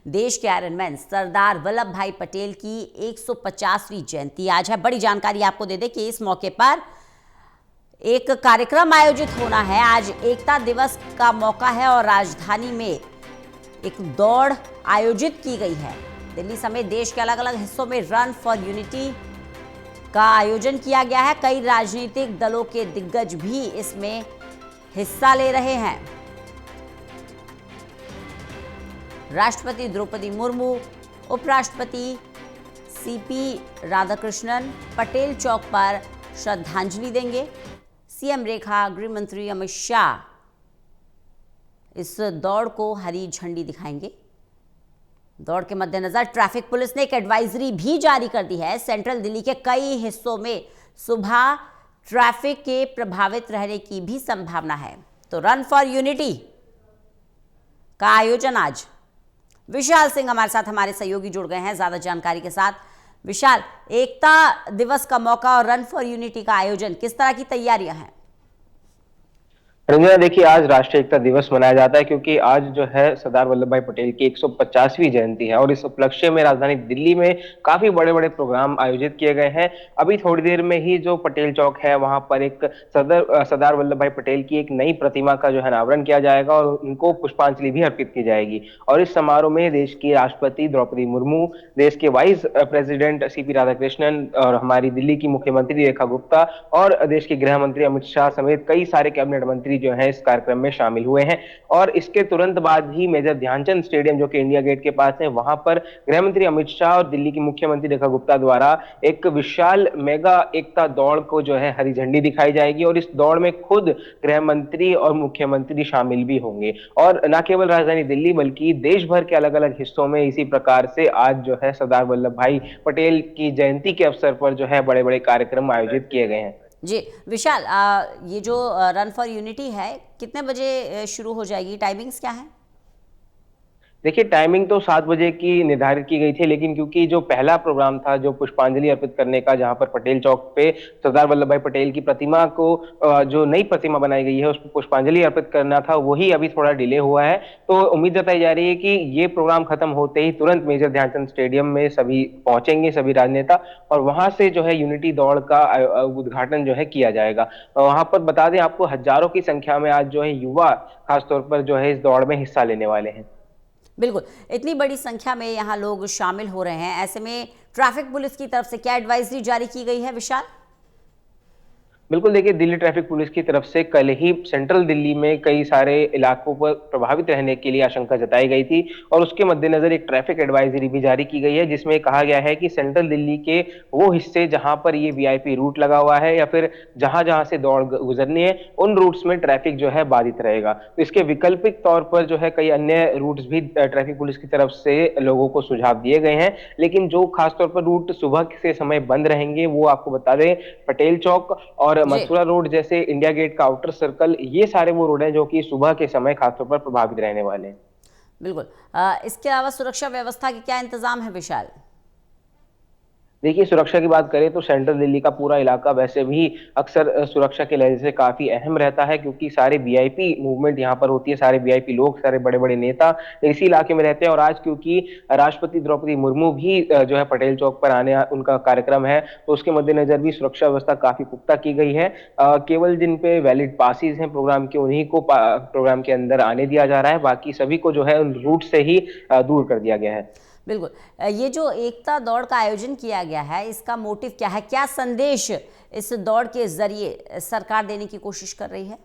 देश के iron man Sardar Vallabh भाई पटेल की 150वीं जयंती आज है। बड़ी जानकारी आपको दे दें कि इस मौके पर एक कार्यक्रम आयोजित होना है। आज एकता दिवस का मौका है और राजधानी में एक दौड़ आयोजित की गई है। दिल्ली समेत देश के अलग अलग हिस्सों में रन फॉर यूनिटी का आयोजन किया गया है। कई राजनीतिक दलों के दिग्गज भी इसमें हिस्सा ले रहे हैं। राष्ट्रपति द्रौपदी मुर्मू, उपराष्ट्रपति सीपी राधाकृष्णन पटेल चौक पर श्रद्धांजलि देंगे। सीएम रेखा, गृह मंत्री अमित शाह इस दौड़ को हरी झंडी दिखाएंगे। दौड़ के मद्देनजर ट्रैफिक पुलिस ने एक एडवाइजरी भी जारी कर दी है। सेंट्रल दिल्ली के कई हिस्सों में सुबह ट्रैफिक के प्रभावित रहने की भी संभावना है। तो रन फॉर यूनिटी का आयोजन आज। विशाल सिंह हमारे साथ, हमारे सहयोगी जुड़ गए हैं ज्यादा जानकारी के साथ। विशाल, एकता दिवस का मौका और रन फॉर यूनिटी का आयोजन, किस तरह की तैयारियां हैं? रंजना, देखिए आज राष्ट्रीय एकता दिवस मनाया जाता है क्योंकि आज जो है सरदार वल्लभ भाई पटेल की 150वीं जयंती है और इस उपलक्ष्य में राजधानी दिल्ली में काफी बड़े बड़े प्रोग्राम आयोजित किए गए हैं। अभी थोड़ी देर में ही जो पटेल चौक है वहां पर एक सरदार वल्लभ भाई पटेल की एक नई प्रतिमा का जो है अनावरण किया जाएगा और उनको पुष्पांजलि भी अर्पित की जाएगी। और इस समारोह में देश की राष्ट्रपति द्रौपदी मुर्मू, देश के वाइस प्रेसिडेंट सीपी राधाकृष्णन और हमारी दिल्ली की मुख्यमंत्री रेखा गुप्ता और देश के गृह मंत्री अमित शाह समेत कई सारे कैबिनेट मंत्री जो है इस कार्यक्रम में शामिल हुए हैं। और इसके तुरंत बाद ही मेजर ध्यानचंद स्टेडियम जो कि इंडिया गेट के पास है वहां पर गृह मंत्री अमित शाह और दिल्ली की मुख्यमंत्री रेखा गुप्ता द्वारा एक विशाल मेगा एकता दौड़ को जो है हरी झंडी दिखाई जाएगी और इस दौड़ में खुद गृह मंत्री और मुख्यमंत्री शामिल भी होंगे। और न केवल राजधानी दिल्ली बल्कि देश भर के अलग अलग हिस्सों में इसी प्रकार से आज जो है सरदार वल्लभ भाई पटेल की जयंती के अवसर पर जो है बड़े बड़े कार्यक्रम आयोजित किए गए हैं। जी विशाल, ये जो रन फॉर यूनिटी है कितने बजे शुरू हो जाएगी, टाइमिंग्स क्या है? देखिए टाइमिंग तो 7 बजे की निर्धारित की गई थी, लेकिन क्योंकि जो पहला प्रोग्राम था जो पुष्पांजलि अर्पित करने का, जहां पर पटेल चौक पे सरदार वल्लभ भाई पटेल की प्रतिमा को जो नई प्रतिमा बनाई गई है उस पर पुष्पांजलि अर्पित करना था, वही अभी थोड़ा डिले हुआ है। तो उम्मीद जताई जा रही है कि ये प्रोग्राम खत्म होते ही तुरंत मेजर ध्यानचंद स्टेडियम में सभी पहुंचेंगे, सभी राजनेता, और वहां से जो है यूनिटी दौड़ का उद्घाटन जो है किया जाएगा। वहां पर बता दें आपको, हजारों की संख्या में आज जो है युवा खासतौर पर जो है इस दौड़ में हिस्सा लेने वाले हैं। बिल्कुल, इतनी बड़ी संख्या में यहाँ लोग शामिल हो रहे हैं, ऐसे में ट्रैफिक पुलिस की तरफ से क्या एडवाइजरी जारी की गई है विशाल? बिल्कुल, देखिए दिल्ली ट्रैफिक पुलिस की तरफ से कल ही सेंट्रल दिल्ली में कई सारे इलाकों पर प्रभावित रहने के लिए आशंका जताई गई थी और उसके मद्देनजर एक ट्रैफिक एडवाइजरी भी जारी की गई है, जिसमें कहा गया है कि सेंट्रल दिल्ली के वो हिस्से जहां पर ये वीआईपी रूट लगा हुआ है या फिर जहां जहां से दौड़ गुजरनी है उन रूट्स में ट्रैफिक जो है बाधित रहेगा। तो इसके वैकल्पिक तौर पर जो है कई अन्य रूट्स भी ट्रैफिक पुलिस की तरफ से लोगों को सुझाव दिए गए हैं, लेकिन जो खासतौर पर रूट सुबह से समय बंद रहेंगे वो आपको बता दें पटेल चौक और मथुरा रोड जैसे इंडिया गेट का आउटर सर्कल, ये सारे वो रोड हैं जो कि सुबह के समय खासतौर पर प्रभावित रहने वाले हैं। बिल्कुल, इसके अलावा सुरक्षा व्यवस्था के क्या इंतजाम है विशाल? देखिए सुरक्षा की बात करें तो सेंट्रल दिल्ली का पूरा इलाका वैसे भी अक्सर सुरक्षा के लिहाज से काफी अहम रहता है, क्योंकि सारे वीआईपी मूवमेंट यहाँ पर होती है, सारे वीआईपी लोग, सारे बड़े बड़े नेता इसी इलाके में रहते हैं। और आज क्योंकि राष्ट्रपति द्रौपदी मुर्मू भी जो है पटेल चौक पर आने उनका कार्यक्रम है, तो उसके मद्देनजर भी सुरक्षा व्यवस्था काफी पुख्ता की गई है। केवल जिन पे वैलिड पासिस हैं प्रोग्राम के, उन्हीं को प्रोग्राम के अंदर आने दिया जा रहा है, बाकी सभी को जो है उन रूट से ही दूर कर दिया गया है। बिल्कुल, ये जो एकता दौड़ का आयोजन किया गया है इसका मोटिव क्या है, क्या संदेश इस दौड़ के जरिए सरकार देने की कोशिश कर रही है?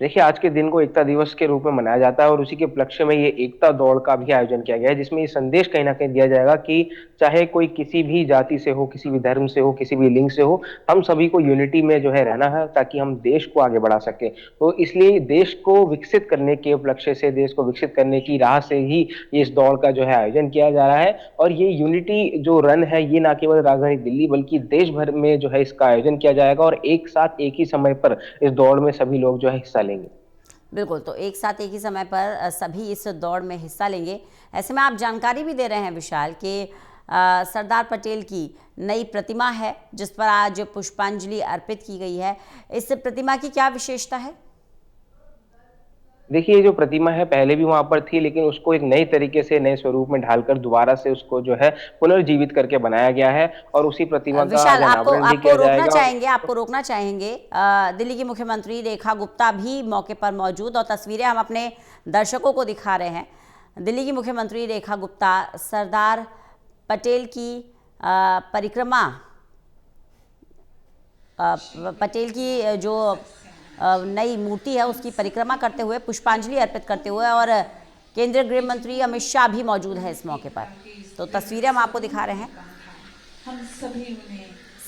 देखिए आज के दिन को एकता दिवस के रूप में मनाया जाता है और उसी के उपलक्ष्य में ये एकता दौड़ का भी आयोजन किया गया है, जिसमें ये संदेश कहीं ना कहीं दिया जाएगा कि चाहे कोई किसी भी जाति से हो, किसी भी धर्म से हो, किसी भी लिंग से हो, हम सभी को यूनिटी में जो है रहना है ताकि हम देश को आगे बढ़ा सके। तो इसलिए देश को विकसित करने के उपलक्ष्य से, देश को विकसित करने की राह से ही ये इस दौड़ का जो है आयोजन किया जा रहा है। और ये यूनिटी जो रन है ये न केवल राजधानी दिल्ली बल्कि देश भर में जो है इसका आयोजन किया जाएगा और एक साथ एक ही समय पर इस दौड़ में सभी लोग जो है हिस्सा लेंगे। बिल्कुल, तो एक साथ एक ही समय पर सभी इस दौड़ में हिस्सा लेंगे। ऐसे में आप जानकारी भी दे रहे हैं विशाल कि सरदार पटेल की नई प्रतिमा है जिस पर आज पुष्पांजलि अर्पित की गई है। इस प्रतिमा की क्या विशेषता है? देखिए, ये जो प्रतिमा है पहले भी वहाँ पर थी, लेकिन उसको एक नए तरीके से, नए स्वरूप में ढालकर दोबारा से उसको जो है पुनर्जीवित करके बनाया गया है और उसी प्रतिमा का आज विशाल, आपको अनावरण भी आपको किया रोकना जाएगा। चाहेंगे, आपको रोकना चाहेंगे। दिल्ली की मुख्यमंत्री रेखा गुप्ता भी मौके पर मौजूद, और तस्वीरें हम अपने दर्शकों को दिखा रहे हैं। दिल्ली की मुख्यमंत्री रेखा गुप्ता सरदार पटेल की परिक्रमा, पटेल की जो नई मूर्ति है उसकी परिक्रमा करते हुए, पुष्पांजलि अर्पित करते हुए, और केंद्रीय गृह मंत्री अमित शाह भी मौजूद है इस मौके पर। तो तस्वीरें हम आपको दिखा रहे हैं।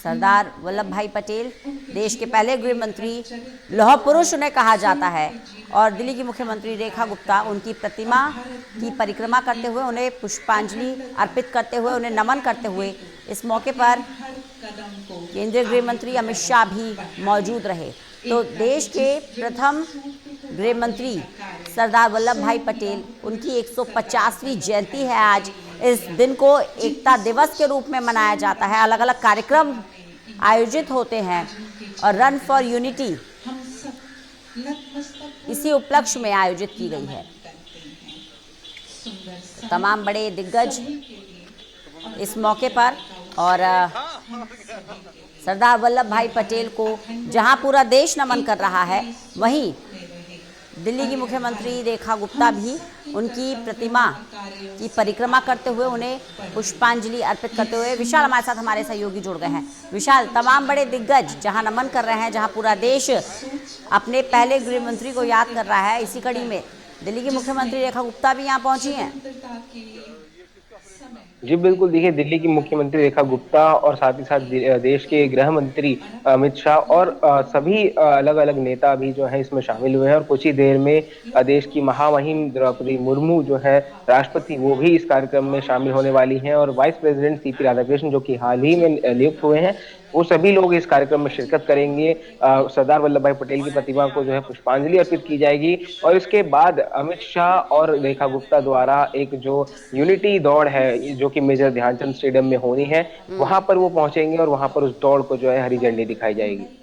सरदार वल्लभ भाई पटेल देश के पहले गृह मंत्री, लौह पुरुष उन्हें कहा जाता है, और दिल्ली की मुख्यमंत्री रेखा गुप्ता उनकी प्रतिमा की परिक्रमा करते हुए, उन्हें पुष्पांजलि अर्पित करते हुए, उन्हें नमन करते हुए इस मौके पर केंद्रीय गृह मंत्री अमित शाह भी मौजूद रहे। तो देश के प्रथम गृह मंत्री सरदार वल्लभ भाई पटेल, उनकी 150वीं जयंती है आज। इस दिन को एकता दिवस के रूप में मनाया जाता है। अलग अलग कार्यक्रम आयोजित होते हैं और रन फॉर यूनिटी इसी उपलक्ष्य में आयोजित की गई है। तमाम बड़े दिग्गज इस मौके पर, और सरदार वल्लभ भाई पटेल को जहां पूरा देश नमन कर रहा है, वहीं दिल्ली की मुख्यमंत्री रेखा गुप्ता भी उनकी प्रतिमा की परिक्रमा करते हुए, उन्हें पुष्पांजलि अर्पित करते हुए। विशाल हमारे साथ हमारे सहयोगी जुड़ गए हैं। विशाल, तमाम बड़े दिग्गज जहां नमन कर रहे हैं, जहां पूरा देश अपने पहले गृह मंत्री को याद कर रहा है, इसी कड़ी में दिल्ली की मुख्यमंत्री रेखा गुप्ता भी यहाँ पहुंची हैं। जी बिल्कुल, देखिए दिल्ली की मुख्यमंत्री रेखा गुप्ता और साथ ही साथ देश के गृह मंत्री अमित शाह और सभी अलग-अलग नेता भी जो है इसमें शामिल हुए हैं और कुछ ही देर में देश की महामहिम द्रौपदी मुर्मू जो है राष्ट्रपति, वो भी इस कार्यक्रम में शामिल होने वाली हैं और वाइस प्रेसिडेंट सीपी राधाकृष्णन जो कि हाल ही में नियुक्त हुए हैं, वो सभी लोग इस कार्यक्रम में शिरकत करेंगे। सरदार वल्लभ भाई पटेल की प्रतिमा को जो है पुष्पांजलि अर्पित की जाएगी और इसके बाद अमित शाह और रेखा गुप्ता द्वारा एक जो यूनिटी दौड़ है, जो कि मेजर ध्यानचंद स्टेडियम में होनी है, वहां पर वो पहुंचेंगे और वहां पर उस दौड़ को जो है हरी झंडी दिखाई जाएगी।